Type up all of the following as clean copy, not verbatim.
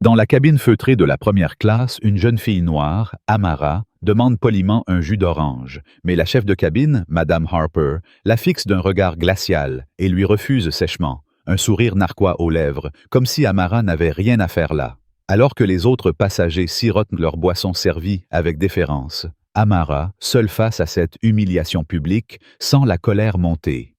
Dans la cabine feutrée de la première classe, une jeune fille noire, Amara, demande poliment un jus d'orange, mais la chef de cabine, Madame Harper, la fixe d'un regard glacial et lui refuse sèchement, un sourire narquois aux lèvres, comme si Amara n'avait rien à faire là. Alors que les autres passagers sirotent leur boisson servie avec déférence, Amara, seule face à cette humiliation publique, sent la colère monter.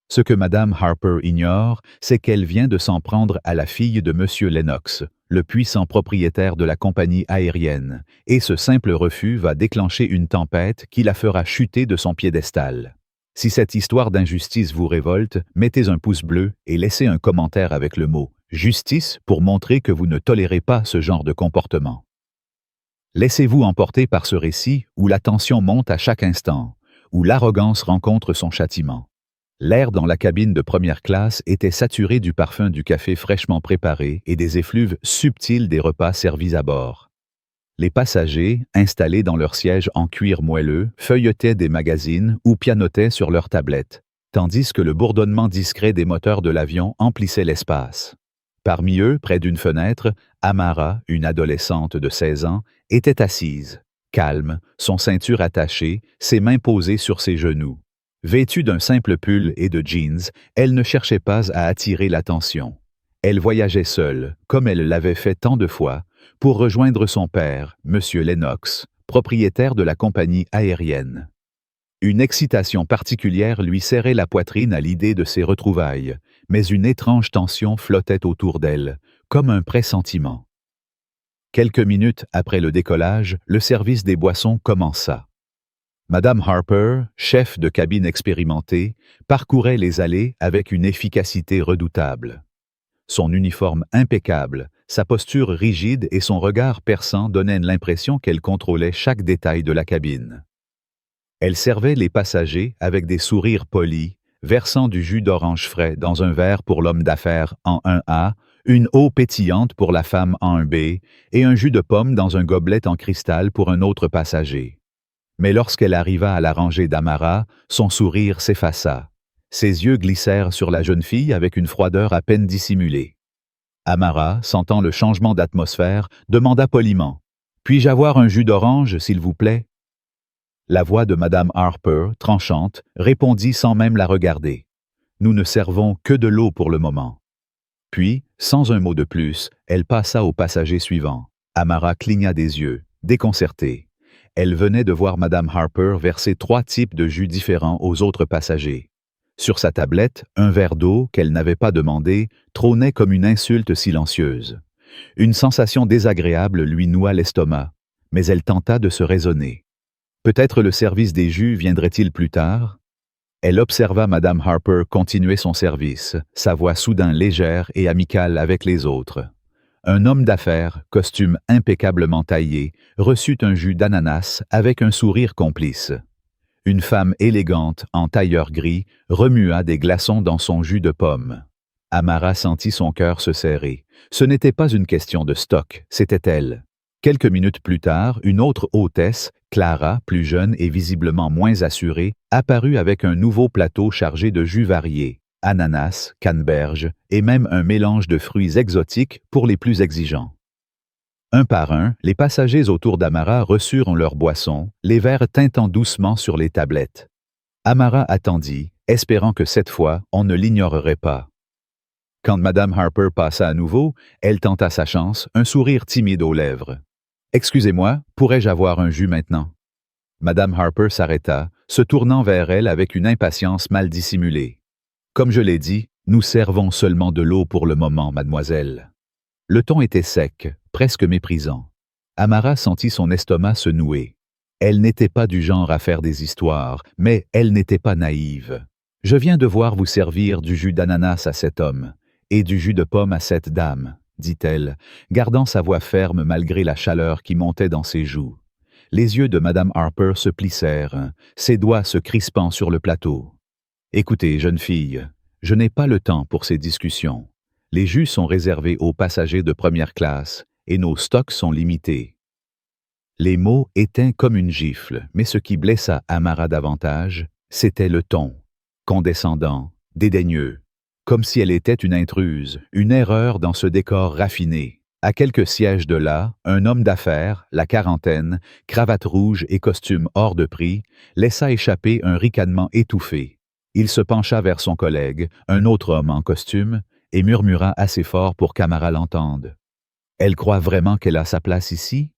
Ce que Madame Harper ignore, c'est qu'elle vient de s'en prendre à la fille de Monsieur Lennox, le puissant propriétaire de la compagnie aérienne, et ce simple refus va déclencher une tempête qui la fera chuter de son piédestal. Si cette histoire d'injustice vous révolte, mettez un pouce bleu et laissez un commentaire avec le mot « justice » pour montrer que vous ne tolérez pas ce genre de comportement. Laissez-vous emporter par ce récit où la tension monte à chaque instant, où l'arrogance rencontre son châtiment. L'air dans la cabine de première classe était saturé du parfum du café fraîchement préparé et des effluves subtils des repas servis à bord. Les passagers, installés dans leurs sièges en cuir moelleux, feuilletaient des magazines ou pianotaient sur leurs tablettes, tandis que le bourdonnement discret des moteurs de l'avion emplissait l'espace. Parmi eux, près d'une fenêtre, Amara, une adolescente de 16 ans, était assise, calme, son ceinture attachée, ses mains posées sur ses genoux. Vêtue d'un simple pull et de jeans, elle ne cherchait pas à attirer l'attention. Elle voyageait seule, comme elle l'avait fait tant de fois, pour rejoindre son père, Monsieur Lennox, propriétaire de la compagnie aérienne. Une excitation particulière lui serrait la poitrine à l'idée de ces retrouvailles, mais une étrange tension flottait autour d'elle, comme un pressentiment. Quelques minutes après le décollage, le service des boissons commença. Madame Harper, chef de cabine expérimentée, parcourait les allées avec une efficacité redoutable. Son uniforme impeccable, sa posture rigide et son regard perçant donnaient l'impression qu'elle contrôlait chaque détail de la cabine. Elle servait les passagers avec des sourires polis, versant du jus d'orange frais dans un verre pour l'homme d'affaires en 1A, une eau pétillante pour la femme en 1B et un jus de pomme dans un gobelet en cristal pour un autre passager. Mais lorsqu'elle arriva à la rangée d'Amara, son sourire s'effaça. Ses yeux glissèrent sur la jeune fille avec une froideur à peine dissimulée. Amara, sentant le changement d'atmosphère, demanda poliment « Puis-je avoir un jus d'orange, s'il vous plaît ?» La voix de Madame Harper, tranchante, répondit sans même la regarder « Nous ne servons que de l'eau pour le moment. » Puis, sans un mot de plus, elle passa au passager suivant. Amara cligna des yeux, déconcertée. Elle venait de voir Madame Harper verser 3 types de jus différents aux autres passagers. Sur sa tablette, un verre d'eau qu'elle n'avait pas demandé trônait comme une insulte silencieuse. Une sensation désagréable lui noua l'estomac, mais elle tenta de se raisonner. Peut-être le service des jus viendrait-il plus tard? Elle observa Madame Harper continuer son service, sa voix soudain légère et amicale avec les autres. Un homme d'affaires, costume impeccablement taillé, reçut un jus d'ananas avec un sourire complice. Une femme élégante, en tailleur gris, remua des glaçons dans son jus de pomme. Amara sentit son cœur se serrer. Ce n'était pas une question de stock, c'était elle. Quelques minutes plus tard, une autre hôtesse, Clara, plus jeune et visiblement moins assurée, apparut avec un nouveau plateau chargé de jus variés. Ananas, canneberge et même un mélange de fruits exotiques pour les plus exigeants. Un par un, les passagers autour d'Amara reçurent leur boisson, les verres tintant doucement sur les tablettes. Amara attendit, espérant que cette fois, on ne l'ignorerait pas. Quand Madame Harper passa à nouveau, elle tenta sa chance, un sourire timide aux lèvres. « Excusez-moi, pourrais-je avoir un jus maintenant? » Madame Harper s'arrêta, se tournant vers elle avec une impatience mal dissimulée. Comme je l'ai dit, nous servons seulement de l'eau pour le moment, mademoiselle. Le ton était sec, presque méprisant. Amara sentit son estomac se nouer. Elle n'était pas du genre à faire des histoires, mais elle n'était pas naïve. Je viens de voir vous servir du jus d'ananas à cet homme, et du jus de pomme à cette dame, dit-elle, gardant sa voix ferme malgré la chaleur qui montait dans ses joues. Les yeux de Madame Harper se plissèrent, ses doigts se crispant sur le plateau. Écoutez, jeune fille, je n'ai pas le temps pour ces discussions. Les jus sont réservés aux passagers de première classe et nos stocks sont limités. Les mots étaient comme une gifle, mais ce qui blessa Amara davantage, c'était le ton, condescendant, dédaigneux, comme si elle était une intruse, une erreur dans ce décor raffiné. À quelques sièges de là, un homme d'affaires, la quarantaine, cravate rouge et costume hors de prix, laissa échapper un ricanement étouffé. Il se pencha vers son collègue, un autre homme en costume, et murmura assez fort pour qu'Amara l'entende. « Elle croit vraiment qu'elle a sa place ici ?»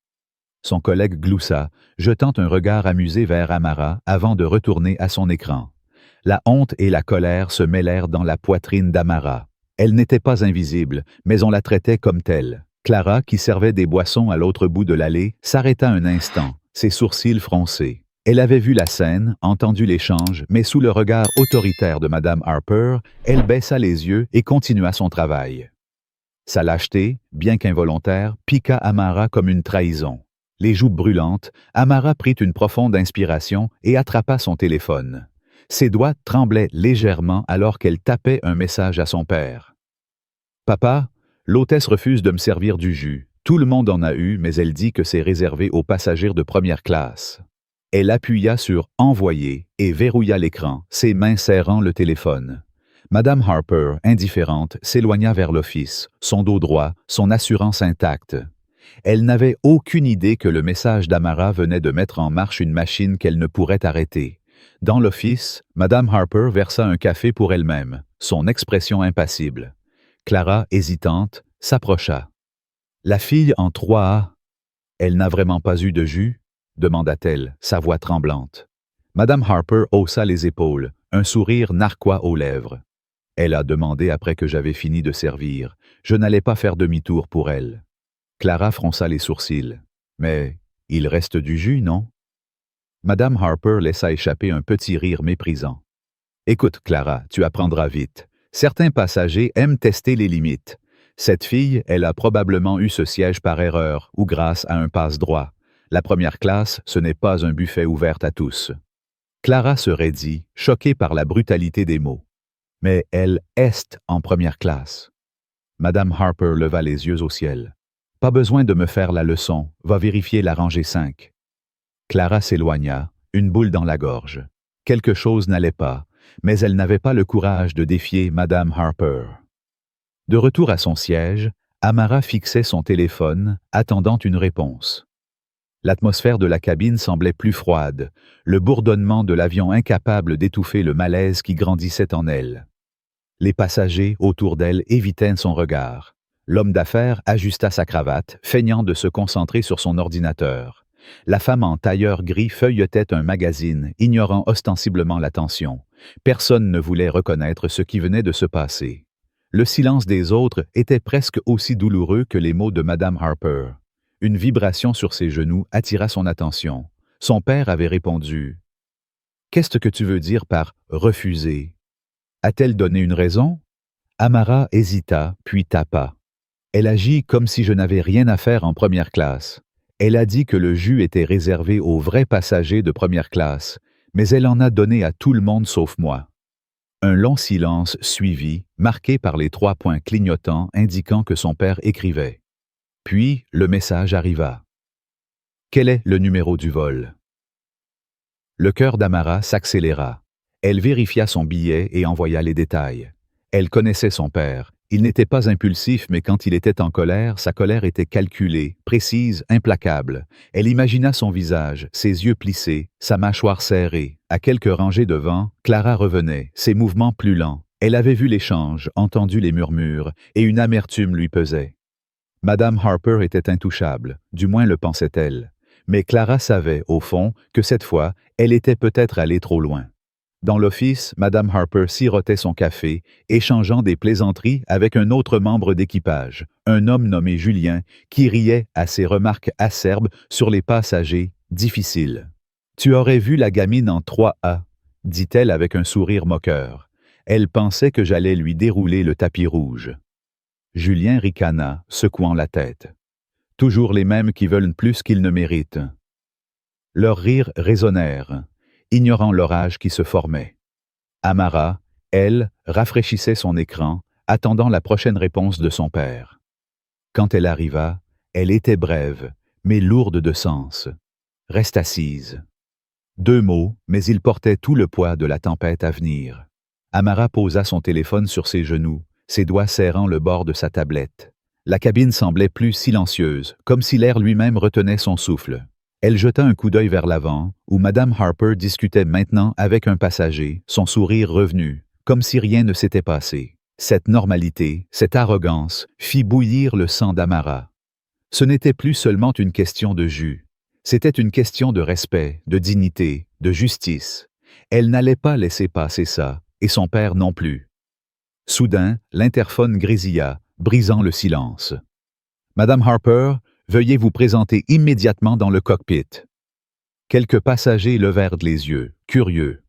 Son collègue gloussa, jetant un regard amusé vers Amara avant de retourner à son écran. La honte et la colère se mêlèrent dans la poitrine d'Amara. Elle n'était pas invisible, mais on la traitait comme telle. Clara, qui servait des boissons à l'autre bout de l'allée, s'arrêta un instant, ses sourcils froncés. Elle avait vu la scène, entendu l'échange, mais sous le regard autoritaire de Madame Harper, elle baissa les yeux et continua son travail. Sa lâcheté, bien qu'involontaire, piqua Amara comme une trahison. Les joues brûlantes, Amara prit une profonde inspiration et attrapa son téléphone. Ses doigts tremblaient légèrement alors qu'elle tapait un message à son père. « Papa, l'hôtesse refuse de me servir du jus. Tout le monde en a eu, mais elle dit que c'est réservé aux passagers de première classe. » Elle appuya sur « Envoyer » et verrouilla l'écran, ses mains serrant le téléphone. Madame Harper, indifférente, s'éloigna vers l'office, son dos droit, son assurance intacte. Elle n'avait aucune idée que le message d'Amara venait de mettre en marche une machine qu'elle ne pourrait arrêter. Dans l'office, Madame Harper versa un café pour elle-même, son expression impassible. Clara, hésitante, s'approcha. « La fille en 3A, elle n'a vraiment pas eu de jus ?» demanda-t-elle, sa voix tremblante. Madame Harper haussa les épaules, un sourire narquois aux lèvres. Elle a demandé après que j'avais fini de servir. Je n'allais pas faire demi-tour pour elle. Clara fronça les sourcils. Mais il reste du jus, non? Madame Harper laissa échapper un petit rire méprisant. Écoute, Clara, tu apprendras vite. Certains passagers aiment tester les limites. Cette fille, elle a probablement eu ce siège par erreur ou grâce à un passe-droit. La première classe, ce n'est pas un buffet ouvert à tous. Clara se raidit, choquée par la brutalité des mots. Mais elle est en première classe. Madame Harper leva les yeux au ciel. Pas besoin de me faire la leçon, va vérifier la rangée 5. Clara s'éloigna, une boule dans la gorge. Quelque chose n'allait pas, mais elle n'avait pas le courage de défier Madame Harper. De retour à son siège, Amara fixait son téléphone, attendant une réponse. L'atmosphère de la cabine semblait plus froide, le bourdonnement de l'avion incapable d'étouffer le malaise qui grandissait en elle. Les passagers autour d'elle évitaient son regard. L'homme d'affaires ajusta sa cravate, feignant de se concentrer sur son ordinateur. La femme en tailleur gris feuilletait un magazine, ignorant ostensiblement l'attention. Personne ne voulait reconnaître ce qui venait de se passer. Le silence des autres était presque aussi douloureux que les mots de Madame Harper. Une vibration sur ses genoux attira son attention. Son père avait répondu « Qu'est-ce que tu veux dire par « refuser » A-t-elle donné une raison? Amara hésita, puis tapa. Elle agit comme si je n'avais rien à faire en première classe. Elle a dit que le jus était réservé aux vrais passagers de première classe, mais elle en a donné à tout le monde sauf moi. Un long silence suivit, marqué par les 3 points clignotants indiquant que son père écrivait. Puis, le message arriva. Quel est le numéro du vol? Le cœur d'Amara s'accéléra. Elle vérifia son billet et envoya les détails. Elle connaissait son père. Il n'était pas impulsif, mais quand il était en colère, sa colère était calculée, précise, implacable. Elle imagina son visage, ses yeux plissés, sa mâchoire serrée. À quelques rangées devant, Clara revenait, ses mouvements plus lents. Elle avait vu l'échange, entendu les murmures, et une amertume lui pesait. Madame Harper était intouchable, du moins le pensait-elle. Mais Clara savait, au fond, que cette fois, elle était peut-être allée trop loin. Dans l'office, Madame Harper sirotait son café, échangeant des plaisanteries avec un autre membre d'équipage, un homme nommé Julien, qui riait à ses remarques acerbes sur les passagers difficiles. « Tu aurais vu la gamine en 3A, dit-elle avec un sourire moqueur. Elle pensait que j'allais lui dérouler le tapis rouge. Julien ricana, secouant la tête. Toujours les mêmes qui veulent plus qu'ils ne méritent. Leurs rires résonnèrent, ignorant l'orage qui se formait. Amara, elle, rafraîchissait son écran, attendant la prochaine réponse de son père. Quand elle arriva, elle était brève, mais lourde de sens. « Reste assise. » 2 mots, mais ils portaient tout le poids de la tempête à venir. Amara posa son téléphone sur ses genoux, ses doigts serrant le bord de sa tablette. La cabine semblait plus silencieuse, comme si l'air lui-même retenait son souffle. Elle jeta un coup d'œil vers l'avant, où Madame Harper discutait maintenant avec un passager, son sourire revenu, comme si rien ne s'était passé. Cette normalité, cette arrogance, fit bouillir le sang d'Amara. Ce n'était plus seulement une question de jus. C'était une question de respect, de dignité, de justice. Elle n'allait pas laisser passer ça, et son père non plus. Soudain, l'interphone grésilla, brisant le silence. « Madame Harper, veuillez vous présenter immédiatement dans le cockpit. » Quelques passagers levèrent les yeux, curieux.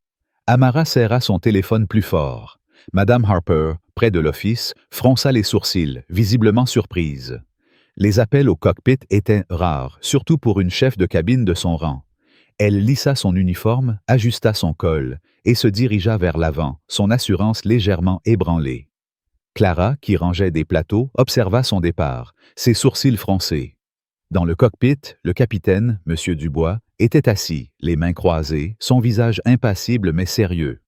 Amara serra son téléphone plus fort. Madame Harper, près de l'office, fronça les sourcils, visiblement surprise. Les appels au cockpit étaient rares, surtout pour une chef de cabine de son rang. Elle lissa son uniforme, ajusta son col et se dirigea vers l'avant, son assurance légèrement ébranlée. Clara, qui rangeait des plateaux, observa son départ, ses sourcils froncés. Dans le cockpit, le capitaine, M. Dubois, était assis, les mains croisées, son visage impassible mais sérieux.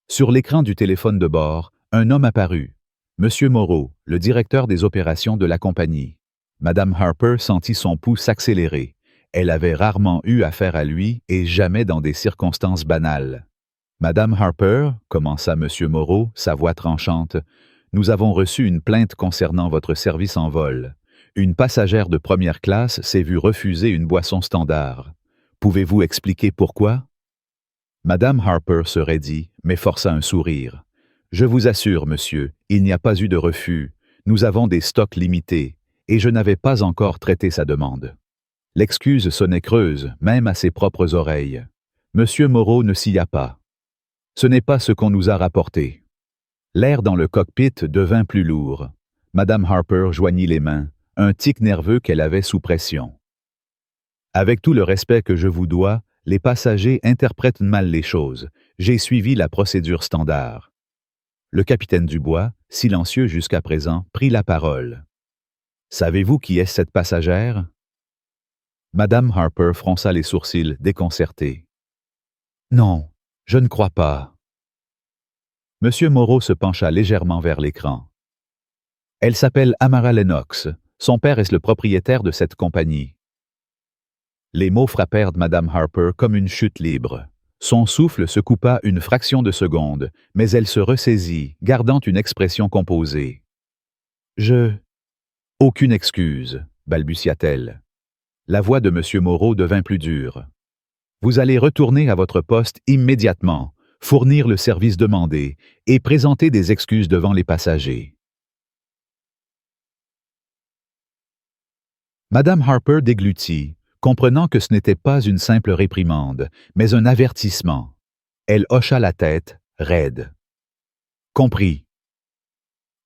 Sur l'écran du téléphone de bord, un homme apparut. M. Moreau, le directeur des opérations de la compagnie. Madame Harper sentit son pouls s'accélérer. Elle avait rarement eu affaire à lui et jamais dans des circonstances banales. « Madame Harper, commença M. Moreau, sa voix tranchante, nous avons reçu une plainte concernant votre service en vol. Une passagère de première classe s'est vue refuser une boisson standard. Pouvez-vous expliquer pourquoi? » Madame Harper se raidit, mais força un sourire. « Je vous assure, monsieur, il n'y a pas eu de refus. Nous avons des stocks limités, et je n'avais pas encore traité sa demande. » L'excuse sonnait creuse, même à ses propres oreilles. Monsieur Moreau ne s'y pas. « Ce n'est pas ce qu'on nous a rapporté. » L'air dans le cockpit devint plus lourd. Madame Harper joignit les mains, un tic nerveux qu'elle avait sous pression. « Avec tout le respect que je vous dois, les passagers interprètent mal les choses. J'ai suivi la procédure standard. » Le capitaine Dubois, silencieux jusqu'à présent, prit la parole. « Savez-vous qui est cette passagère? » Madame Harper fronça les sourcils, déconcertée. « Non, je ne crois pas. » Monsieur Moreau se pencha légèrement vers l'écran. « Elle s'appelle Amara Lennox. Son père est le propriétaire de cette compagnie. » Les mots frappèrent Madame Harper comme une chute libre. Son souffle se coupa une fraction de seconde, mais elle se ressaisit, gardant une expression composée. « Aucune excuse, balbutia-t-elle. La voix de M. Moreau devint plus dure. « Vous allez retourner à votre poste immédiatement, fournir le service demandé et présenter des excuses devant les passagers. » Madame Harper déglutit, comprenant que ce n'était pas une simple réprimande, mais un avertissement. Elle hocha la tête, raide. « Compris. »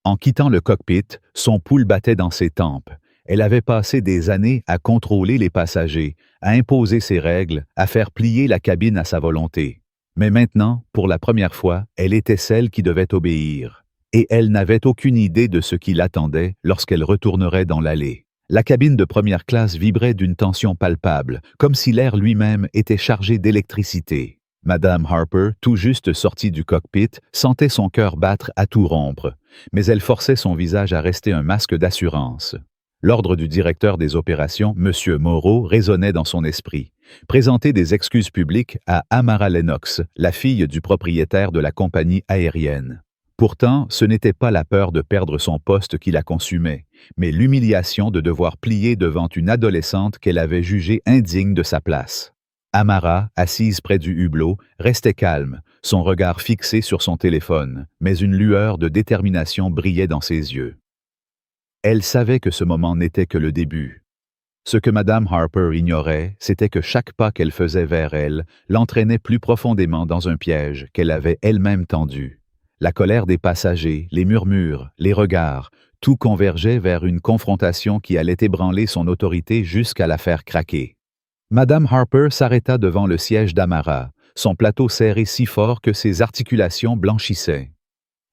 En quittant le cockpit, son pouls battait dans ses tempes. Elle avait passé des années à contrôler les passagers, à imposer ses règles, à faire plier la cabine à sa volonté. Mais maintenant, pour la première fois, elle était celle qui devait obéir. Et elle n'avait aucune idée de ce qui l'attendait lorsqu'elle retournerait dans l'allée. La cabine de première classe vibrait d'une tension palpable, comme si l'air lui-même était chargé d'électricité. Madame Harper, tout juste sortie du cockpit, sentait son cœur battre à tout rompre, mais elle forçait son visage à rester un masque d'assurance. L'ordre du directeur des opérations, M. Moreau, résonnait dans son esprit. Présenter des excuses publiques à Amara Lennox, la fille du propriétaire de la compagnie aérienne. Pourtant, ce n'était pas la peur de perdre son poste qui la consumait, mais l'humiliation de devoir plier devant une adolescente qu'elle avait jugée indigne de sa place. Amara, assise près du hublot, restait calme, son regard fixé sur son téléphone, mais une lueur de détermination brillait dans ses yeux. Elle savait que ce moment n'était que le début. Ce que Madame Harper ignorait, c'était que chaque pas qu'elle faisait vers elle l'entraînait plus profondément dans un piège qu'elle avait elle-même tendu. La colère des passagers, les murmures, les regards, tout convergeait vers une confrontation qui allait ébranler son autorité jusqu'à la faire craquer. Madame Harper s'arrêta devant le siège d'Amara, son plateau serré si fort que ses articulations blanchissaient.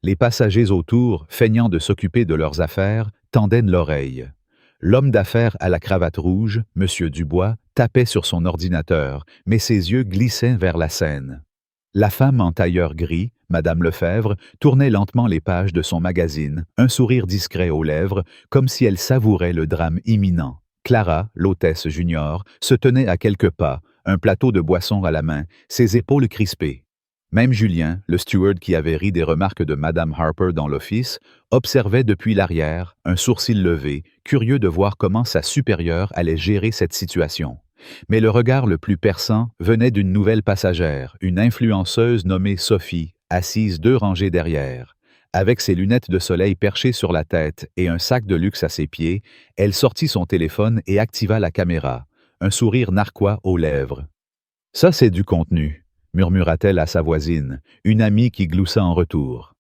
Les passagers autour, feignant de s'occuper de leurs affaires, tendaient l'oreille. L'homme d'affaires à la cravate rouge, M. Dubois, tapait sur son ordinateur, mais ses yeux glissaient vers la scène. La femme en tailleur gris, Madame Lefebvre tournait lentement les pages de son magazine, un sourire discret aux lèvres, comme si elle savourait le drame imminent. Clara, l'hôtesse junior, se tenait à quelques pas, un plateau de boisson à la main, ses épaules crispées. Même Julien, le steward qui avait ri des remarques de Madame Harper dans l'office, observait depuis l'arrière, un sourcil levé, curieux de voir comment sa supérieure allait gérer cette situation. Mais le regard le plus perçant venait d'une nouvelle passagère, une influenceuse nommée Sophie, assise 2 rangées derrière. Avec ses lunettes de soleil perchées sur la tête et un sac de luxe à ses pieds, elle sortit son téléphone et activa la caméra, un sourire narquois aux lèvres. « Ça, c'est du contenu », murmura-t-elle à sa voisine, une amie qui gloussa en retour.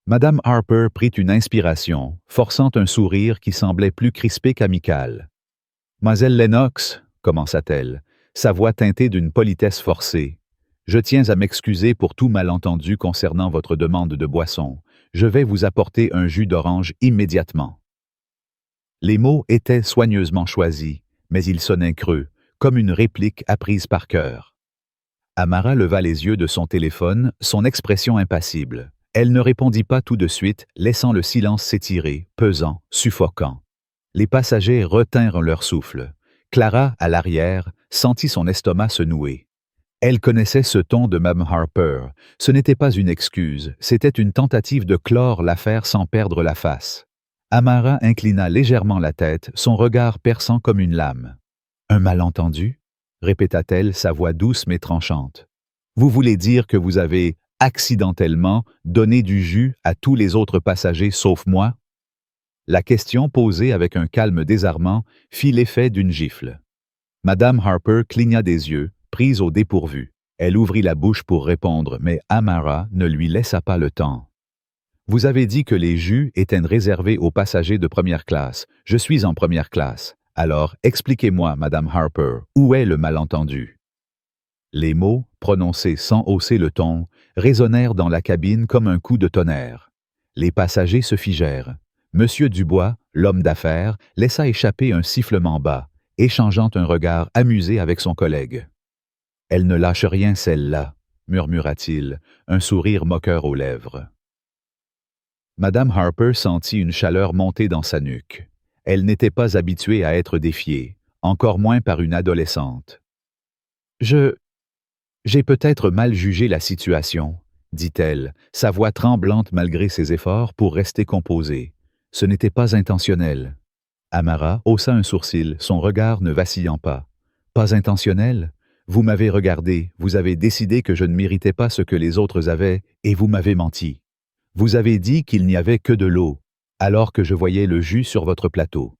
Madame Harper prit une inspiration, forçant un sourire qui semblait plus crispé qu'amical. « Mademoiselle Lennox, commença-t-elle, sa voix teintée d'une politesse forcée. Je tiens à m'excuser pour tout malentendu concernant votre demande de boisson. Je vais vous apporter un jus d'orange immédiatement. » Les mots étaient soigneusement choisis, mais ils sonnaient creux, comme une réplique apprise par cœur. Amara leva les yeux de son téléphone, son expression impassible. Elle ne répondit pas tout de suite, laissant le silence s'étirer, pesant, suffocant. Les passagers retinrent leur souffle. Clara, à l'arrière, sentit son estomac se nouer. Elle connaissait ce ton de Mme Harper. Ce n'était pas une excuse, c'était une tentative de clore l'affaire sans perdre la face. Amara inclina légèrement la tête, son regard perçant comme une lame. « Un malentendu ?» répéta-t-elle, sa voix douce mais tranchante. « Vous voulez dire que vous avez, accidentellement, donné du jus à tous les autres passagers sauf moi ?» La question posée avec un calme désarmant fit l'effet d'une gifle. Madame Harper cligna des yeux, prise au dépourvu. Elle ouvrit la bouche pour répondre, mais Amara ne lui laissa pas le temps. « Vous avez dit que les jus étaient réservés aux passagers de première classe. Je suis en première classe. Alors, expliquez-moi, Madame Harper, où est le malentendu? » Les mots, prononcés sans hausser le ton, résonnèrent dans la cabine comme un coup de tonnerre. Les passagers se figèrent. Monsieur Dubois, l'homme d'affaires, laissa échapper un sifflement bas, échangeant un regard amusé avec son collègue. « Elle ne lâche rien, celle-là, » murmura-t-il, un sourire moqueur aux lèvres. Madame Harper sentit une chaleur monter dans sa nuque. Elle n'était pas habituée à être défiée, encore moins par une adolescente. « J'ai peut-être mal jugé la situation, » dit-elle, sa voix tremblante malgré ses efforts pour rester composée. « Ce n'était pas intentionnel. » Amara haussa un sourcil, son regard ne vacillant pas. « Pas intentionnel? Vous m'avez regardé, vous avez décidé que je ne méritais pas ce que les autres avaient, et vous m'avez menti. Vous avez dit qu'il n'y avait que de l'eau, alors que je voyais le jus sur votre plateau. »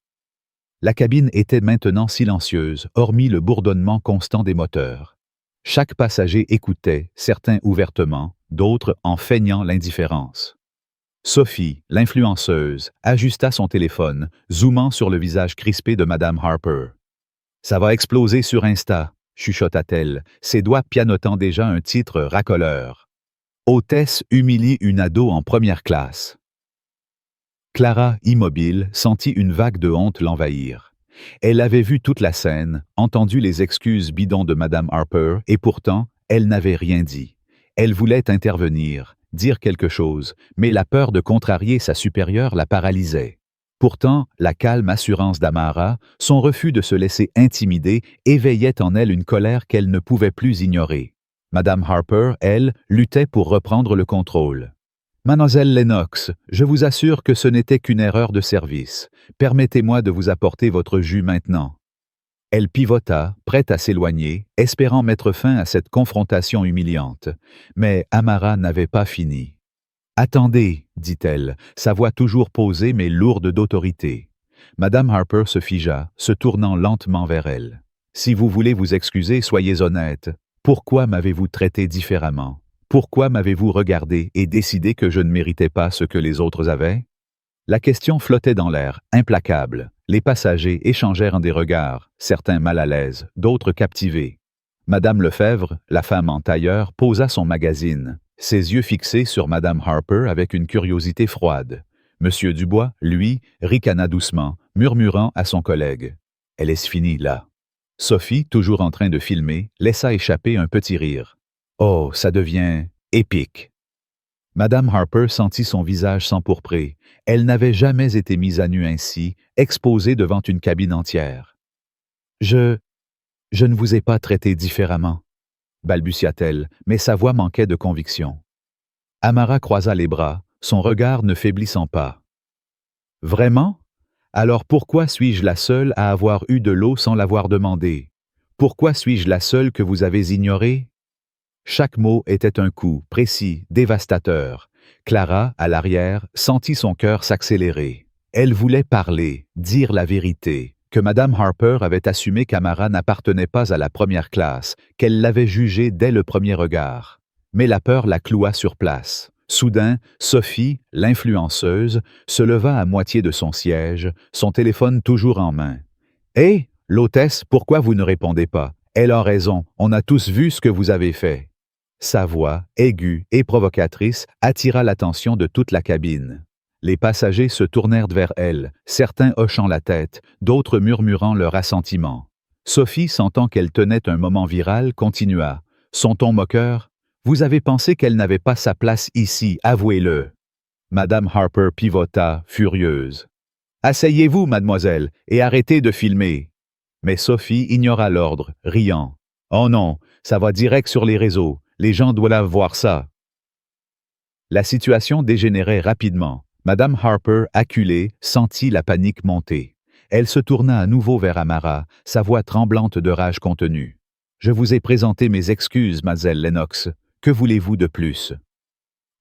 La cabine était maintenant silencieuse, hormis le bourdonnement constant des moteurs. Chaque passager écoutait, certains ouvertement, d'autres en feignant l'indifférence. Sophie, l'influenceuse, ajusta son téléphone, zoomant sur le visage crispé de Madame Harper. « Ça va exploser sur Insta », chuchota-t-elle, ses doigts pianotant déjà un titre racoleur. « Hôtesse humilie une ado en première classe. » Clara, immobile, sentit une vague de honte l'envahir. Elle avait vu toute la scène, entendu les excuses bidons de Madame Harper, et pourtant, elle n'avait rien dit. Elle voulait intervenir, dire quelque chose, mais la peur de contrarier sa supérieure la paralysait. Pourtant, la calme assurance d'Amara, son refus de se laisser intimider, éveillait en elle une colère qu'elle ne pouvait plus ignorer. Madame Harper, elle, luttait pour reprendre le contrôle. « Mademoiselle Lennox, je vous assure que ce n'était qu'une erreur de service. Permettez-moi de vous apporter votre jus maintenant. » Elle pivota, prête à s'éloigner, espérant mettre fin à cette confrontation humiliante. Mais Amara n'avait pas fini. « Attendez, » dit-elle, sa voix toujours posée mais lourde d'autorité. Madame Harper se figea, se tournant lentement vers elle. « Si vous voulez vous excuser, soyez honnête. Pourquoi m'avez-vous traité différemment? Pourquoi m'avez-vous regardé et décidé que je ne méritais pas ce que les autres avaient? » La question flottait dans l'air, implacable. Les passagers échangèrent des regards, certains mal à l'aise, d'autres captivés. Madame Lefebvre, la femme en tailleur, posa son magazine, ses yeux fixés sur Madame Harper avec une curiosité froide. Monsieur Dubois, lui, ricana doucement, murmurant à son collègue. « Elle est finie, là. » Sophie, toujours en train de filmer, laissa échapper un petit rire. « Oh, ça devient épique. Madame Harper sentit son visage s'empourprer. Elle n'avait jamais été mise à nu ainsi, exposée devant une cabine entière. Je ne vous ai pas traité différemment, balbutia-t-elle, mais sa voix manquait de conviction. Amara croisa les bras, son regard ne faiblissant pas. Vraiment? Alors pourquoi suis-je la seule à avoir eu de l'eau sans l'avoir demandé? Pourquoi suis-je la seule que vous avez ignorée? Chaque mot était un coup, précis, dévastateur. Clara, à l'arrière, sentit son cœur s'accélérer. Elle voulait parler, dire la vérité, que Madame Harper avait assumé qu'Amara n'appartenait pas à la première classe, qu'elle l'avait jugée dès le premier regard. Mais la peur la cloua sur place. Soudain, Sophie, l'influenceuse, se leva à moitié de son siège, son téléphone toujours en main. « Hé, l'hôtesse, pourquoi vous ne répondez pas? Elle a raison, on a tous vu ce que vous avez fait. » Sa voix, aiguë et provocatrice, attira l'attention de toute la cabine. Les passagers se tournèrent vers elle, certains hochant la tête, d'autres murmurant leur assentiment. Sophie, sentant qu'elle tenait un moment viral, continua. Son ton moqueur. « Vous avez pensé qu'elle n'avait pas sa place ici, avouez-le. » Madame Harper pivota, furieuse. « Asseyez-vous, mademoiselle, et arrêtez de filmer. » Mais Sophie ignora l'ordre, riant. « Oh non, ça va direct sur les réseaux. Les gens doivent voir ça. » La situation dégénérait rapidement. Madame Harper, acculée, sentit la panique monter. Elle se tourna à nouveau vers Amara, sa voix tremblante de rage contenue. « Je vous ai présenté mes excuses, mademoiselle Lennox. Que voulez-vous de plus? »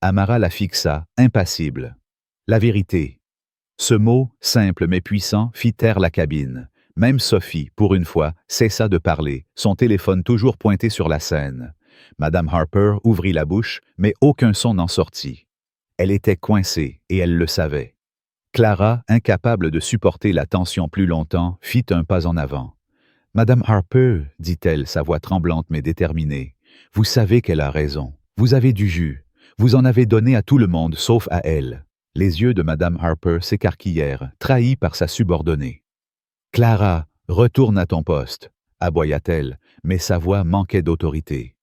Amara la fixa, impassible. La vérité. Ce mot, simple mais puissant, fit taire la cabine. Même Sophie, pour une fois, cessa de parler, son téléphone toujours pointé sur la scène. Madame Harper ouvrit la bouche, mais aucun son n'en sortit. Elle était coincée, et elle le savait. Clara, incapable de supporter la tension plus longtemps, fit un pas en avant. « Madame Harper, dit-elle, sa voix tremblante mais déterminée, vous savez qu'elle a raison. Vous avez du jus. Vous en avez donné à tout le monde, sauf à elle. » Les yeux de Madame Harper s'écarquillèrent, trahis par sa subordonnée. « Clara, retourne à ton poste, » aboya-t-elle, mais sa voix manquait d'autorité.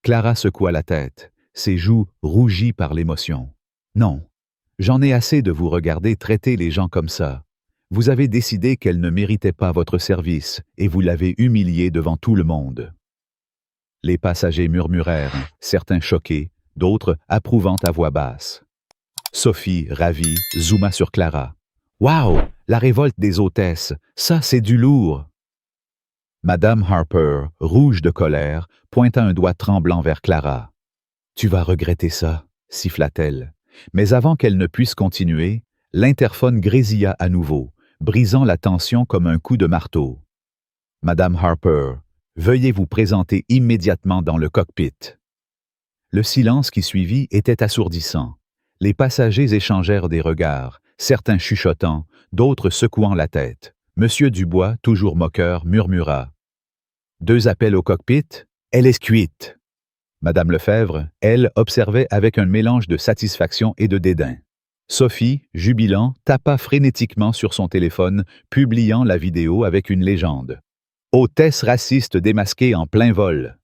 Clara secoua la tête, ses joues rougies par l'émotion. « Non, j'en ai assez de vous regarder traiter les gens comme ça. Vous avez décidé qu'elle ne méritait pas votre service et vous l'avez humiliée devant tout le monde. » Les passagers murmurèrent, certains choqués, d'autres approuvant à voix basse. Sophie, ravie, zooma sur Clara. « Wow, la révolte des hôtesses, ça c'est du lourd !» Madame Harper, rouge de colère, pointa un doigt tremblant vers Clara. « Tu vas regretter ça, » siffla-t-elle. Mais avant qu'elle ne puisse continuer, l'interphone grésilla à nouveau, brisant la tension comme un coup de marteau. « Madame Harper, veuillez vous présenter immédiatement dans le cockpit. » Le silence qui suivit était assourdissant. Les passagers échangèrent des regards, certains chuchotant, d'autres secouant la tête. Monsieur Dubois, toujours moqueur, murmura. « 2 appels au cockpit? Elle est cuite. » Madame Lefebvre, elle, observait avec un mélange de satisfaction et de dédain. Sophie, jubilant, tapa frénétiquement sur son téléphone, publiant la vidéo avec une légende. « Hôtesse raciste démasquée en plein vol. »«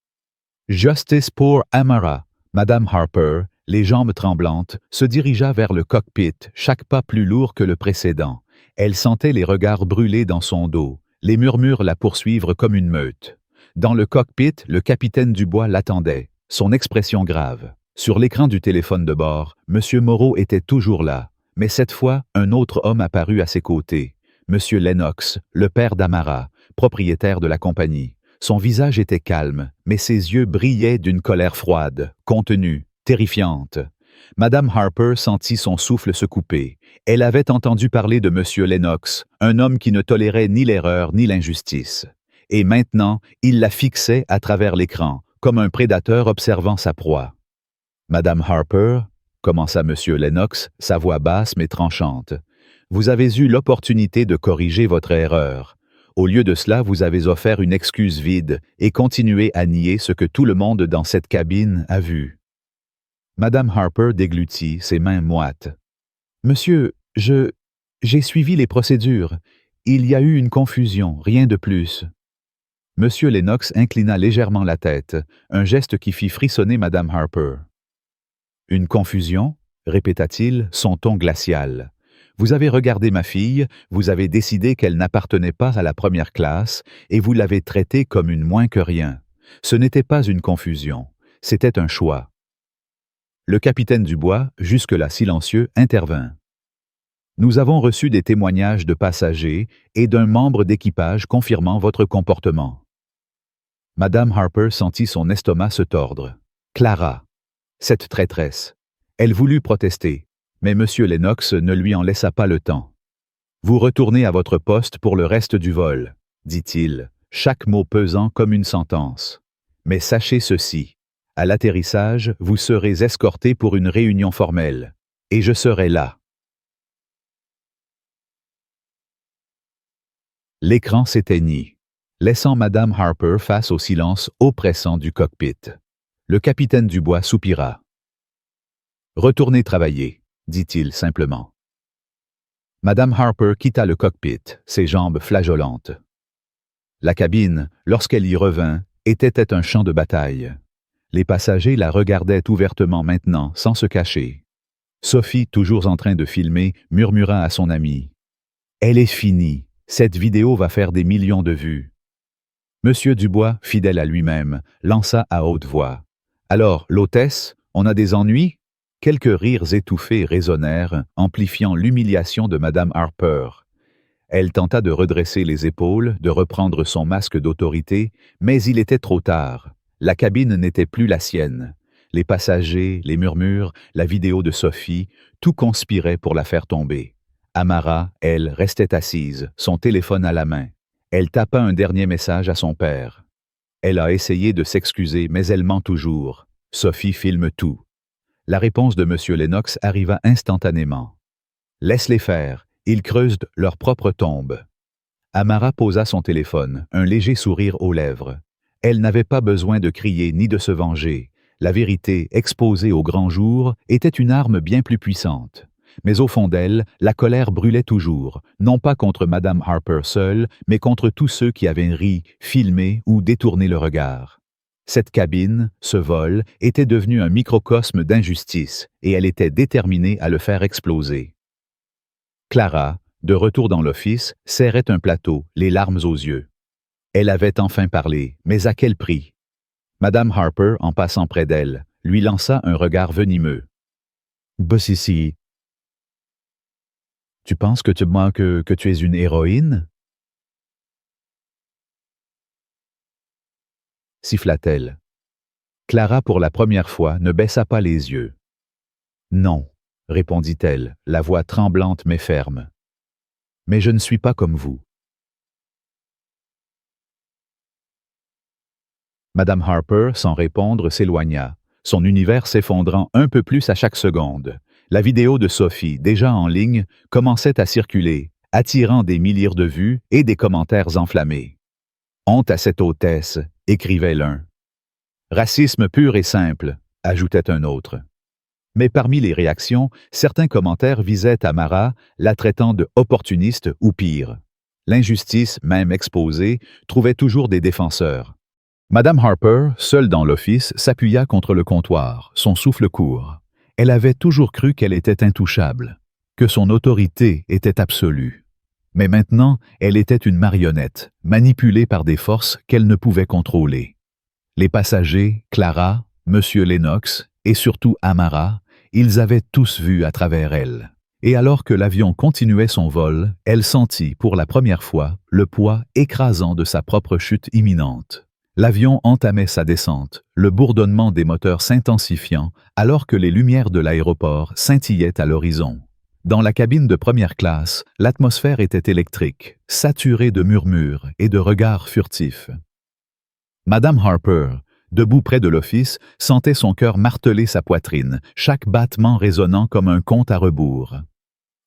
Justice pour Amara. » Madame Harper, les jambes tremblantes, se dirigea vers le cockpit, chaque pas plus lourd que le précédent. Elle sentait les regards brûler dans son dos, les murmures la poursuivre comme une meute. Dans le cockpit, le capitaine Dubois l'attendait, son expression grave. Sur l'écran du téléphone de bord, M. Moreau était toujours là, mais cette fois, un autre homme apparut à ses côtés. M. Lennox, le père d'Amara, propriétaire de la compagnie. Son visage était calme, mais ses yeux brillaient d'une colère froide, contenue, terrifiante. Madame Harper sentit son souffle se couper. Elle avait entendu parler de M. Lennox, un homme qui ne tolérait ni l'erreur ni l'injustice. Et maintenant, il la fixait à travers l'écran, comme un prédateur observant sa proie. « Madame Harper, » commença M. Lennox, sa voix basse mais tranchante, « vous avez eu l'opportunité de corriger votre erreur. Au lieu de cela, vous avez offert une excuse vide et continué à nier ce que tout le monde dans cette cabine a vu. » Madame Harper déglutit, ses mains moites. « Monsieur, j'ai suivi les procédures. Il y a eu une confusion, rien de plus. » Monsieur Lennox inclina légèrement la tête, un geste qui fit frissonner Madame Harper. Une confusion? Répéta-t-il, son ton glacial. Vous avez regardé ma fille, vous avez décidé qu'elle n'appartenait pas à la première classe, et vous l'avez traitée comme une moins que rien. Ce n'était pas une confusion, c'était un choix. Le capitaine Dubois, jusque-là silencieux, intervint. Nous avons reçu des témoignages de passagers et d'un membre d'équipage confirmant votre comportement. Madame Harper sentit son estomac se tordre. Clara, cette traîtresse. Elle voulut protester, mais M. Lennox ne lui en laissa pas le temps. Vous retournez à votre poste pour le reste du vol, dit-il, chaque mot pesant comme une sentence. Mais sachez ceci, à l'atterrissage, vous serez escorté pour une réunion formelle, et je serai là. L'écran s'éteignit, laissant Madame Harper face au silence oppressant du cockpit. Le capitaine Dubois soupira. « Retournez travailler », dit-il simplement. Madame Harper quitta le cockpit, ses jambes flageolantes. La cabine, lorsqu'elle y revint, était un champ de bataille. Les passagers la regardaient ouvertement maintenant, sans se cacher. Sophie, toujours en train de filmer, murmura à son amie. « Elle est finie. Cette vidéo va faire des millions de vues. » Monsieur Dubois, fidèle à lui-même, lança à haute voix. « Alors, l'hôtesse, on a des ennuis ?» Quelques rires étouffés résonnèrent, amplifiant l'humiliation de Madame Harper. Elle tenta de redresser les épaules, de reprendre son masque d'autorité, mais il était trop tard. La cabine n'était plus la sienne. Les passagers, les murmures, la vidéo de Sophie, tout conspirait pour la faire tomber. Amara, elle, restait assise, son téléphone à la main. Elle tapa un dernier message à son père. Elle a essayé de s'excuser, mais elle ment toujours. Sophie filme tout. La réponse de M. Lennox arriva instantanément. « Laisse-les faire, ils creusent leur propre tombe. » Amara posa son téléphone, un léger sourire aux lèvres. Elle n'avait pas besoin de crier ni de se venger. La vérité, exposée au grand jour, était une arme bien plus puissante. Mais au fond d'elle, la colère brûlait toujours, non pas contre Madame Harper seule, mais contre tous ceux qui avaient ri, filmé ou détourné le regard. Cette cabine, ce vol, était devenu un microcosme d'injustice, et elle était déterminée à le faire exploser. Clara, de retour dans l'office, serrait un plateau, les larmes aux yeux. Elle avait enfin parlé, mais à quel prix? Madame Harper, en passant près d'elle, lui lança un regard venimeux. « Bossissi, tu penses que tu es une héroïne? » Siffla-t-elle. Clara, pour la première fois, ne baissa pas les yeux. « Non, » répondit-elle, la voix tremblante mais ferme. « Mais je ne suis pas comme vous. » Madame Harper, sans répondre, s'éloigna, son univers s'effondrant un peu plus à chaque seconde. La vidéo de Sophie, déjà en ligne, commençait à circuler, attirant des milliers de vues et des commentaires enflammés. « Honte à cette hôtesse », écrivait l'un. « Racisme pur et simple », ajoutait un autre. Mais parmi les réactions, certains commentaires visaient Amara, la traitant de opportuniste ou pire. L'injustice, même exposée, trouvait toujours des défenseurs. Madame Harper, seule dans l'office, s'appuya contre le comptoir, son souffle court. Elle avait toujours cru qu'elle était intouchable, que son autorité était absolue. Mais maintenant, elle était une marionnette, manipulée par des forces qu'elle ne pouvait contrôler. Les passagers, Clara, M. Lennox et surtout Amara, ils avaient tous vu à travers elle. Et alors que l'avion continuait son vol, elle sentit pour la première fois le poids écrasant de sa propre chute imminente. L'avion entamait sa descente, le bourdonnement des moteurs s'intensifiant alors que les lumières de l'aéroport scintillaient à l'horizon. Dans la cabine de première classe, l'atmosphère était électrique, saturée de murmures et de regards furtifs. Madame Harper, debout près de l'office, sentait son cœur marteler sa poitrine, chaque battement résonnant comme un compte à rebours.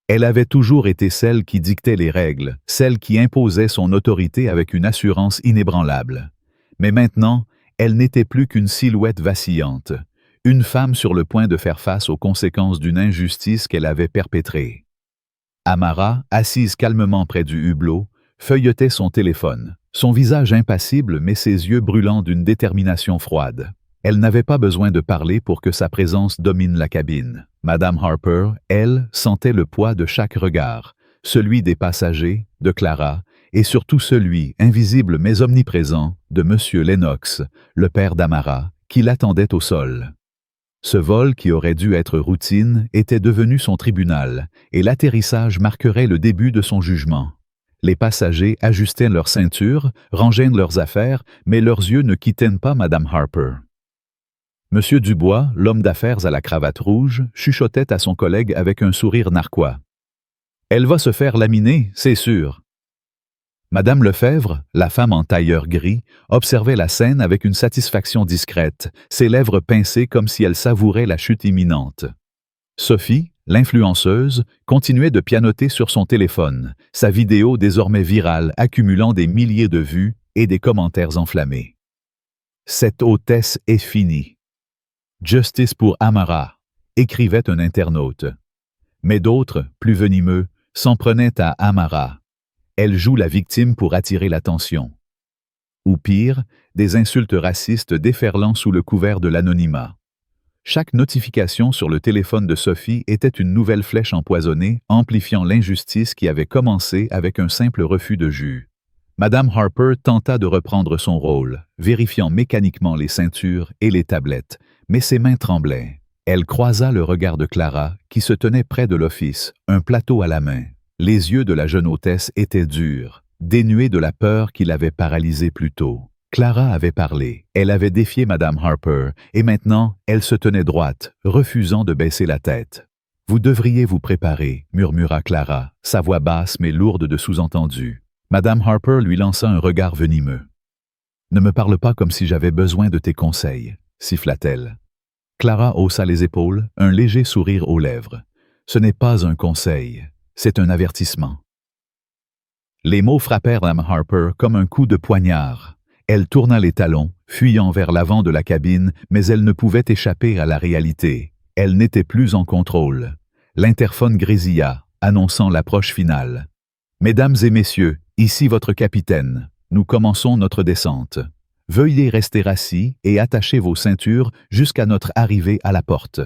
Elle avait toujours été celle qui dictait les règles, celle qui imposait son autorité avec une assurance inébranlable. Mais maintenant, elle n'était plus qu'une silhouette vacillante, une femme sur le point de faire face aux conséquences d'une injustice qu'elle avait perpétrée. Amara, assise calmement près du hublot, feuilletait son téléphone, son visage impassible mais ses yeux brûlants d'une détermination froide. Elle n'avait pas besoin de parler pour que sa présence domine la cabine. Madame Harper, elle, sentait le poids de chaque regard, celui des passagers, de Clara, et surtout celui, invisible mais omniprésent, de Monsieur Lennox, le père d'Amara, qui l'attendait au sol. Ce vol qui aurait dû être routine était devenu son tribunal, et l'atterrissage marquerait le début de son jugement. Les passagers ajustaient leurs ceintures, rangeaient leurs affaires, mais leurs yeux ne quittaient pas Madame Harper. Monsieur Dubois, l'homme d'affaires à la cravate rouge, chuchotait à son collègue avec un sourire narquois. « Elle va se faire laminer, c'est sûr. » Madame Lefebvre, la femme en tailleur gris, observait la scène avec une satisfaction discrète, ses lèvres pincées comme si elle savourait la chute imminente. Sophie, l'influenceuse, continuait de pianoter sur son téléphone, sa vidéo désormais virale accumulant des milliers de vues et des commentaires enflammés. Cette hôtesse est finie. Justice pour Amara, écrivait un internaute. Mais d'autres, plus venimeux, s'en prenaient à Amara. Elle joue la victime pour attirer l'attention. Ou pire, des insultes racistes déferlant sous le couvert de l'anonymat. Chaque notification sur le téléphone de Sophie était une nouvelle flèche empoisonnée, amplifiant l'injustice qui avait commencé avec un simple refus de jus. Madame Harper tenta de reprendre son rôle, vérifiant mécaniquement les ceintures et les tablettes, mais ses mains tremblaient. Elle croisa le regard de Clara, qui se tenait près de l'office, un plateau à la main. Les yeux de la jeune hôtesse étaient durs, dénués de la peur qui l'avait paralysée plus tôt. Clara avait parlé, elle avait défié Madame Harper, et maintenant, elle se tenait droite, refusant de baisser la tête. « Vous devriez vous préparer », murmura Clara, sa voix basse mais lourde de sous-entendus. Madame Harper lui lança un regard venimeux. « Ne me parle pas comme si j'avais besoin de tes conseils », siffla-t-elle. Clara haussa les épaules, un léger sourire aux lèvres. « Ce n'est pas un conseil. C'est un avertissement. » Les mots frappèrent Madame Harper comme un coup de poignard. Elle tourna les talons, fuyant vers l'avant de la cabine, mais elle ne pouvait échapper à la réalité. Elle n'était plus en contrôle. L'interphone grésilla, annonçant l'approche finale. « Mesdames et messieurs, ici votre capitaine. Nous commençons notre descente. Veuillez rester assis et attacher vos ceintures jusqu'à notre arrivée à la porte. »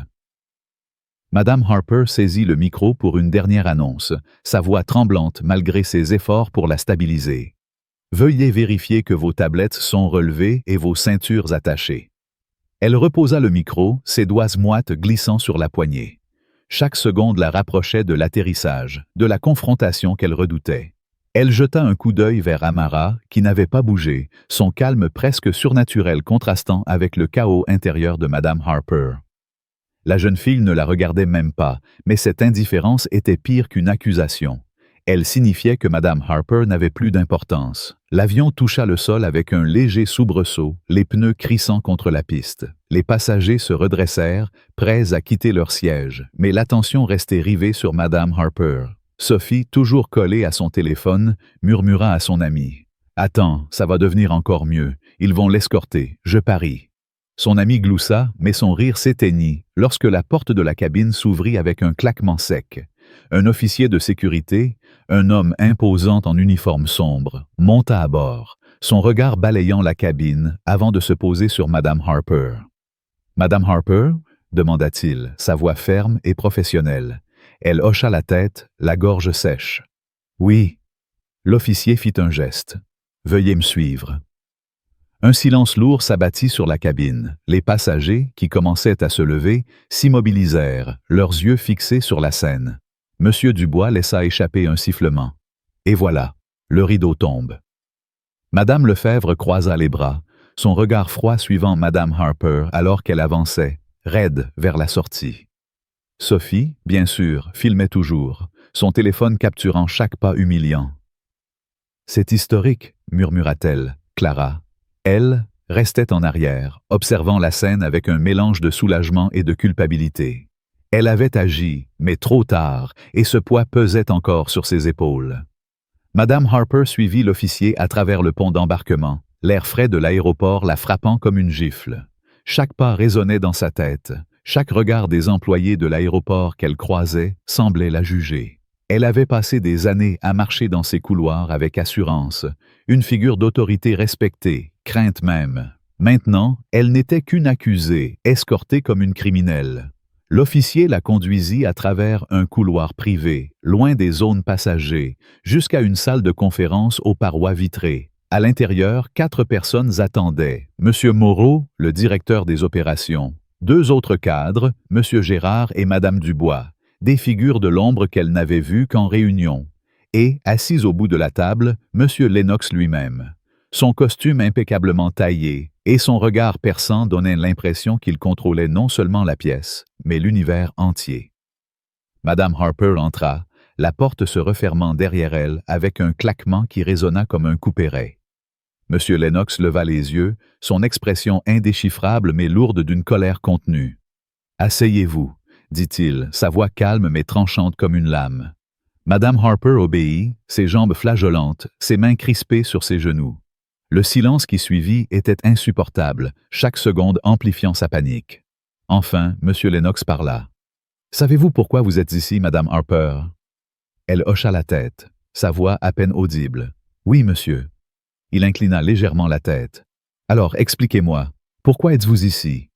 Madame Harper saisit le micro pour une dernière annonce, sa voix tremblante malgré ses efforts pour la stabiliser. « Veuillez vérifier que vos tablettes sont relevées et vos ceintures attachées. » Elle reposa le micro, ses doigts moites glissant sur la poignée. Chaque seconde la rapprochait de l'atterrissage, de la confrontation qu'elle redoutait. Elle jeta un coup d'œil vers Amara, qui n'avait pas bougé, son calme presque surnaturel contrastant avec le chaos intérieur de Madame Harper. La jeune fille ne la regardait même pas, mais cette indifférence était pire qu'une accusation. Elle signifiait que Madame Harper n'avait plus d'importance. L'avion toucha le sol avec un léger soubresaut, les pneus crissant contre la piste. Les passagers se redressèrent, prêts à quitter leur siège, mais l'attention restait rivée sur Madame Harper. Sophie, toujours collée à son téléphone, murmura à son amie. « Attends, ça va devenir encore mieux. Ils vont l'escorter, je parie. » Son ami gloussa, mais son rire s'éteignit lorsque la porte de la cabine s'ouvrit avec un claquement sec. Un officier de sécurité, un homme imposant en uniforme sombre, monta à bord, son regard balayant la cabine avant de se poser sur Madame Harper. « Madame Harper ?» demanda-t-il, sa voix ferme et professionnelle. Elle hocha la tête, la gorge sèche. « Oui. » L'officier fit un geste. « Veuillez me suivre. » Un silence lourd s'abattit sur la cabine. Les passagers, qui commençaient à se lever, s'immobilisèrent, leurs yeux fixés sur la scène. Monsieur Dubois laissa échapper un sifflement. Et voilà, le rideau tombe. Madame Lefebvre croisa les bras, son regard froid suivant Madame Harper alors qu'elle avançait, raide, vers la sortie. Sophie, bien sûr, filmait toujours, son téléphone capturant chaque pas humiliant. « C'est historique », murmura-t-elle, Clara. Elle restait en arrière, observant la scène avec un mélange de soulagement et de culpabilité. Elle avait agi, mais trop tard, et ce poids pesait encore sur ses épaules. Madame Harper suivit l'officier à travers le pont d'embarquement, l'air frais de l'aéroport la frappant comme une gifle. Chaque pas résonnait dans sa tête, chaque regard des employés de l'aéroport qu'elle croisait semblait la juger. Elle avait passé des années à marcher dans ces couloirs avec assurance, une figure d'autorité respectée, crainte même. Maintenant, elle n'était qu'une accusée, escortée comme une criminelle. L'officier la conduisit à travers un couloir privé, loin des zones passagers, jusqu'à une salle de conférence aux parois vitrées. À l'intérieur, 4 personnes attendaient. Monsieur Moreau, le directeur des opérations. 2 autres cadres, Monsieur Gérard et Madame Dubois, des figures de l'ombre qu'elle n'avait vues qu'en réunion. Et, assis au bout de la table, Monsieur Lennox lui-même. Son costume impeccablement taillé et son regard perçant donnaient l'impression qu'il contrôlait non seulement la pièce, mais l'univers entier. Madame Harper entra, la porte se refermant derrière elle avec un claquement qui résonna comme un couperet. Monsieur Lennox leva les yeux, son expression indéchiffrable mais lourde d'une colère contenue. « Asseyez-vous, » dit-il, sa voix calme mais tranchante comme une lame. Madame Harper obéit, ses jambes flageolantes, ses mains crispées sur ses genoux. Le silence qui suivit était insupportable, chaque seconde amplifiant sa panique. Enfin, Monsieur Lennox parla. « Savez-vous pourquoi vous êtes ici, Madame Harper ?» Elle hocha la tête, sa voix à peine audible. « Oui, monsieur. » Il inclina légèrement la tête. « Alors, expliquez-moi, pourquoi êtes-vous ici ?»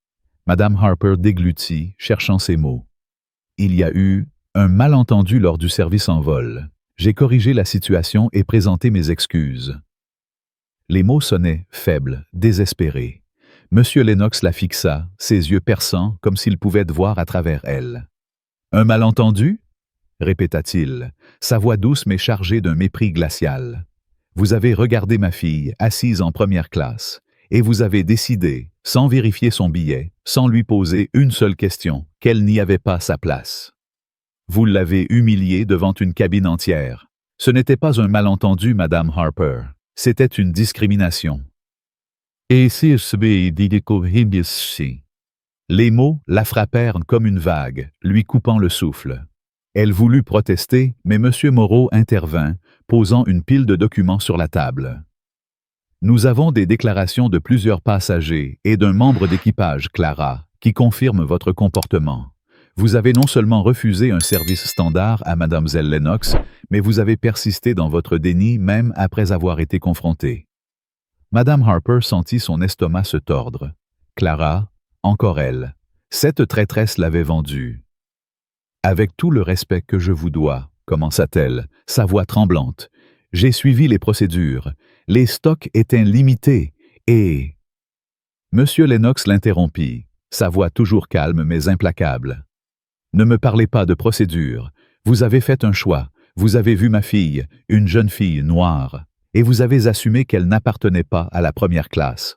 Madame Harper déglutit, cherchant ses mots. « Il y a eu un malentendu lors du service en vol. J'ai corrigé la situation et présenté mes excuses. » Les mots sonnaient faibles, désespérés. Monsieur Lennox la fixa, ses yeux perçants comme s'il pouvait voir à travers elle. « Un malentendu ?» répéta-t-il, sa voix douce mais chargée d'un mépris glacial. « Vous avez regardé ma fille, assise en première classe, et vous avez décidé, sans vérifier son billet, sans lui poser une seule question, qu'elle n'y avait pas sa place. Vous l'avez humiliée devant une cabine entière. Ce n'était pas un malentendu, Madame Harper. C'était une discrimination. » Les mots la frappèrent comme une vague, lui coupant le souffle. Elle voulut protester, mais M. Moreau intervint, posant une pile de documents sur la table. « Nous avons des déclarations de plusieurs passagers et d'un membre d'équipage, Clara, qui confirment votre comportement. Vous avez non seulement refusé un service standard à Mademoiselle Lennox, mais vous avez persisté dans votre déni même après avoir été confrontée. » Madame Harper sentit son estomac se tordre. Clara, encore elle. Cette traîtresse l'avait vendue. « Avec tout le respect que je vous dois, » commença-t-elle, sa voix tremblante. « J'ai suivi les procédures. Les stocks étaient limités et... » Monsieur Lennox l'interrompit, sa voix toujours calme mais implacable. « Ne me parlez pas de procédure. Vous avez fait un choix. Vous avez vu ma fille, une jeune fille noire, et vous avez assumé qu'elle n'appartenait pas à la première classe.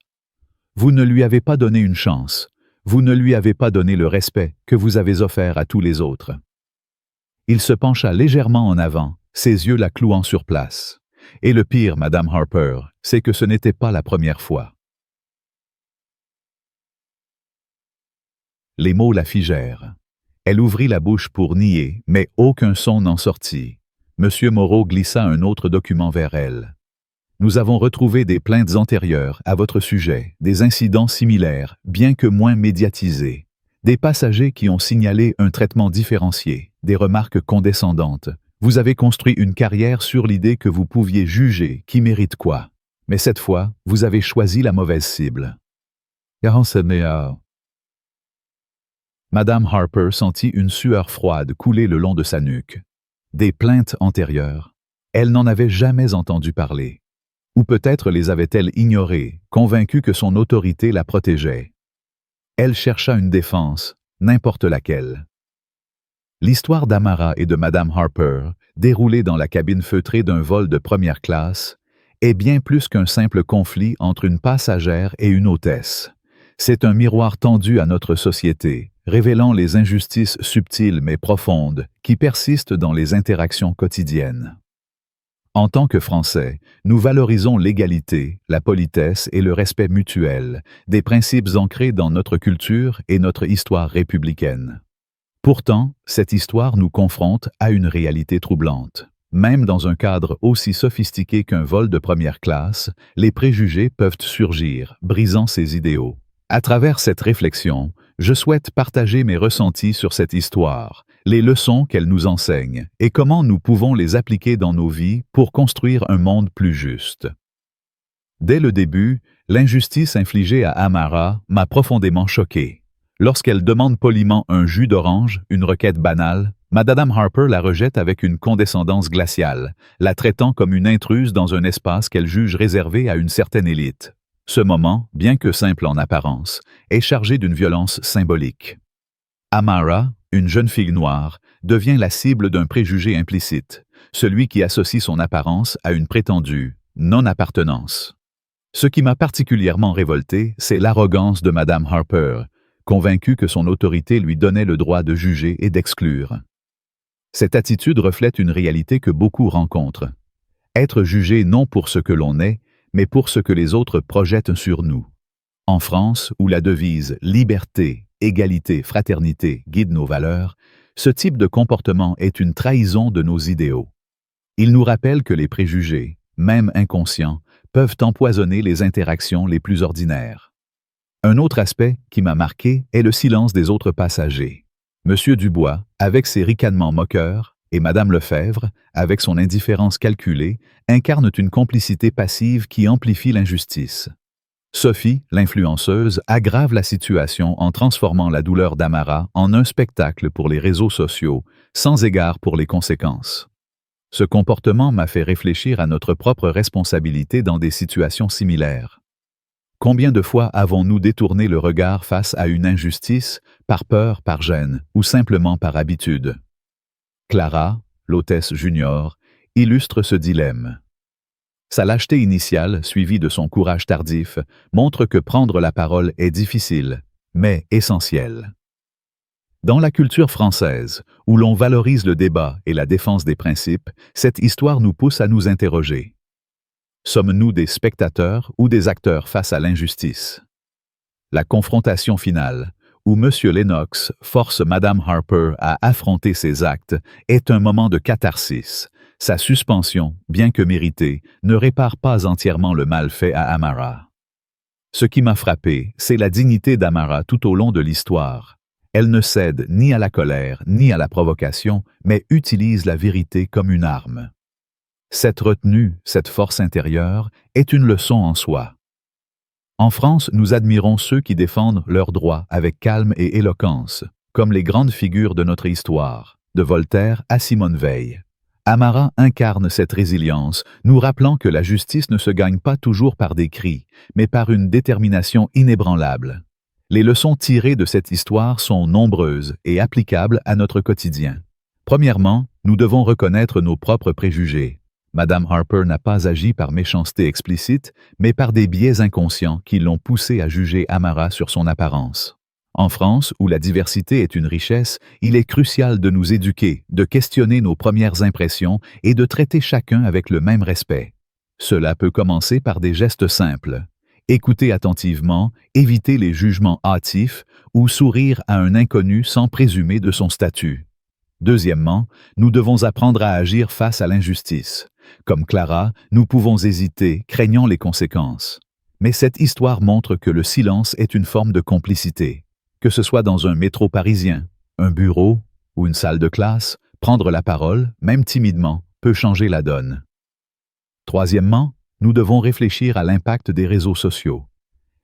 Vous ne lui avez pas donné une chance. Vous ne lui avez pas donné le respect que vous avez offert à tous les autres. » Il se pencha légèrement en avant, ses yeux la clouant sur place. Et le pire, Madame Harper, c'est que ce n'était pas la première fois. Les mots la figèrent. Elle ouvrit la bouche pour nier, mais aucun son n'en sortit. Monsieur Moreau glissa un autre document vers elle. « Nous avons retrouvé des plaintes antérieures à votre sujet, des incidents similaires, bien que moins médiatisés. Des passagers qui ont signalé un traitement différencié, des remarques condescendantes. Vous avez construit une carrière sur l'idée que vous pouviez juger qui mérite quoi. Mais cette fois, vous avez choisi la mauvaise cible. » Madame Harper sentit une sueur froide couler le long de sa nuque. Des plaintes antérieures. Elle n'en avait jamais entendu parler. Ou peut-être les avait-elle ignorées, convaincue que son autorité la protégeait. Elle chercha une défense, n'importe laquelle. L'histoire d'Amara et de Madame Harper, déroulée dans la cabine feutrée d'un vol de première classe, est bien plus qu'un simple conflit entre une passagère et une hôtesse. C'est un miroir tendu à notre société, révélant les injustices subtiles mais profondes qui persistent dans les interactions quotidiennes. En tant que Français, nous valorisons l'égalité, la politesse et le respect mutuel, des principes ancrés dans notre culture et notre histoire républicaine. Pourtant, cette histoire nous confronte à une réalité troublante. Même dans un cadre aussi sophistiqué qu'un vol de première classe, les préjugés peuvent surgir, brisant ces idéaux. À travers cette réflexion, je souhaite partager mes ressentis sur cette histoire, les leçons qu'elle nous enseigne et comment nous pouvons les appliquer dans nos vies pour construire un monde plus juste. Dès le début, l'injustice infligée à Amara m'a profondément choqué. Lorsqu'elle demande poliment un jus d'orange, une requête banale, Madame Harper la rejette avec une condescendance glaciale, la traitant comme une intruse dans un espace qu'elle juge réservé à une certaine élite. Ce moment, bien que simple en apparence, est chargé d'une violence symbolique. Amara, une jeune fille noire, devient la cible d'un préjugé implicite, celui qui associe son apparence à une prétendue non-appartenance. Ce qui m'a particulièrement révolté, c'est l'arrogance de Madame Harper, convaincue que son autorité lui donnait le droit de juger et d'exclure. Cette attitude reflète une réalité que beaucoup rencontrent. Être jugé non pour ce que l'on est, mais pour ce que les autres projettent sur nous. En France, où la devise « liberté, égalité, fraternité » guide nos valeurs, ce type de comportement est une trahison de nos idéaux. Il nous rappelle que les préjugés, même inconscients, peuvent empoisonner les interactions les plus ordinaires. Un autre aspect qui m'a marqué est le silence des autres passagers. Monsieur Dubois, avec ses ricanements moqueurs, et Madame Lefebvre, avec son indifférence calculée, incarnent une complicité passive qui amplifie l'injustice. Sophie, l'influenceuse, aggrave la situation en transformant la douleur d'Amara en un spectacle pour les réseaux sociaux, sans égard pour les conséquences. Ce comportement m'a fait réfléchir à notre propre responsabilité dans des situations similaires. Combien de fois avons-nous détourné le regard face à une injustice, par peur, par gêne, ou simplement par habitude? Clara, l'hôtesse junior, illustre ce dilemme. Sa lâcheté initiale, suivie de son courage tardif, montre que prendre la parole est difficile, mais essentiel. Dans la culture française, où l'on valorise le débat et la défense des principes, cette histoire nous pousse à nous interroger. Sommes-nous des spectateurs ou des acteurs face à l'injustice? La confrontation finale, où M. Lennox force Mme Harper à affronter ses actes, est un moment de catharsis. Sa suspension, bien que méritée, ne répare pas entièrement le mal fait à Amara. Ce qui m'a frappé, c'est la dignité d'Amara tout au long de l'histoire. Elle ne cède ni à la colère, ni à la provocation, mais utilise la vérité comme une arme. Cette retenue, cette force intérieure, est une leçon en soi. En France, nous admirons ceux qui défendent leurs droits avec calme et éloquence, comme les grandes figures de notre histoire, de Voltaire à Simone Veil. Amara incarne cette résilience, nous rappelant que la justice ne se gagne pas toujours par des cris, mais par une détermination inébranlable. Les leçons tirées de cette histoire sont nombreuses et applicables à notre quotidien. Premièrement, nous devons reconnaître nos propres préjugés. Madame Harper n'a pas agi par méchanceté explicite, mais par des biais inconscients qui l'ont poussée à juger Amara sur son apparence. En France, où la diversité est une richesse, il est crucial de nous éduquer, de questionner nos premières impressions et de traiter chacun avec le même respect. Cela peut commencer par des gestes simples. Écouter attentivement, éviter les jugements hâtifs ou sourire à un inconnu sans présumer de son statut. Deuxièmement, nous devons apprendre à agir face à l'injustice. Comme Clara, nous pouvons hésiter, craignant les conséquences. Mais cette histoire montre que le silence est une forme de complicité. Que ce soit dans un métro parisien, un bureau ou une salle de classe, prendre la parole, même timidement, peut changer la donne. Troisièmement, nous devons réfléchir à l'impact des réseaux sociaux.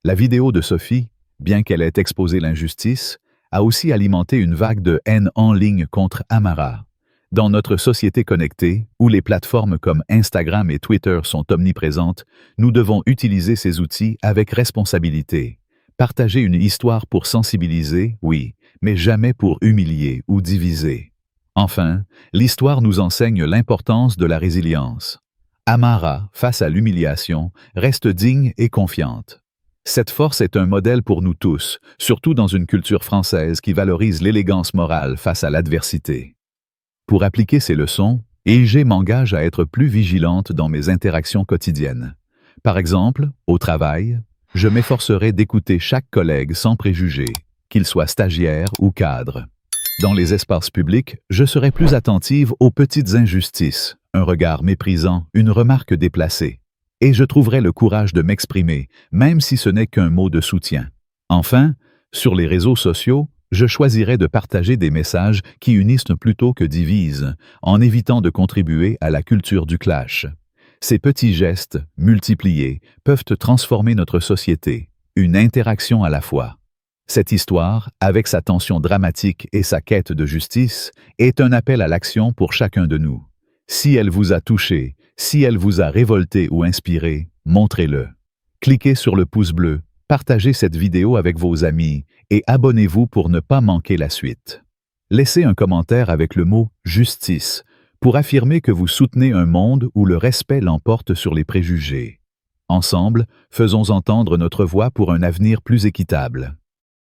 La vidéo de Sophie, bien qu'elle ait exposé l'injustice, a aussi alimenté une vague de haine en ligne contre Amara. Dans notre société connectée, où les plateformes comme Instagram et Twitter sont omniprésentes, nous devons utiliser ces outils avec responsabilité. Partager une histoire pour sensibiliser, oui, mais jamais pour humilier ou diviser. Enfin, l'histoire nous enseigne l'importance de la résilience. Amara, face à l'humiliation, reste digne et confiante. Cette force est un modèle pour nous tous, surtout dans une culture française qui valorise l'élégance morale face à l'adversité. Pour appliquer ces leçons, IG m'engage à être plus vigilante dans mes interactions quotidiennes. Par exemple, au travail, je m'efforcerai d'écouter chaque collègue sans préjugés, qu'il soit stagiaire ou cadre. Dans les espaces publics, je serai plus attentive aux petites injustices, un regard méprisant, une remarque déplacée. Et je trouverai le courage de m'exprimer, même si ce n'est qu'un mot de soutien. Enfin, sur les réseaux sociaux, je choisirai de partager des messages qui unissent plutôt que divisent, en évitant de contribuer à la culture du clash. Ces petits gestes, multipliés, peuvent transformer notre société, une interaction à la fois. Cette histoire, avec sa tension dramatique et sa quête de justice, est un appel à l'action pour chacun de nous. Si elle vous a touché, si elle vous a révolté ou inspiré, montrez-le. Cliquez sur le pouce bleu, partagez cette vidéo avec vos amis et abonnez-vous pour ne pas manquer la suite. Laissez un commentaire avec le mot « justice » pour affirmer que vous soutenez un monde où le respect l'emporte sur les préjugés. Ensemble, faisons entendre notre voix pour un avenir plus équitable.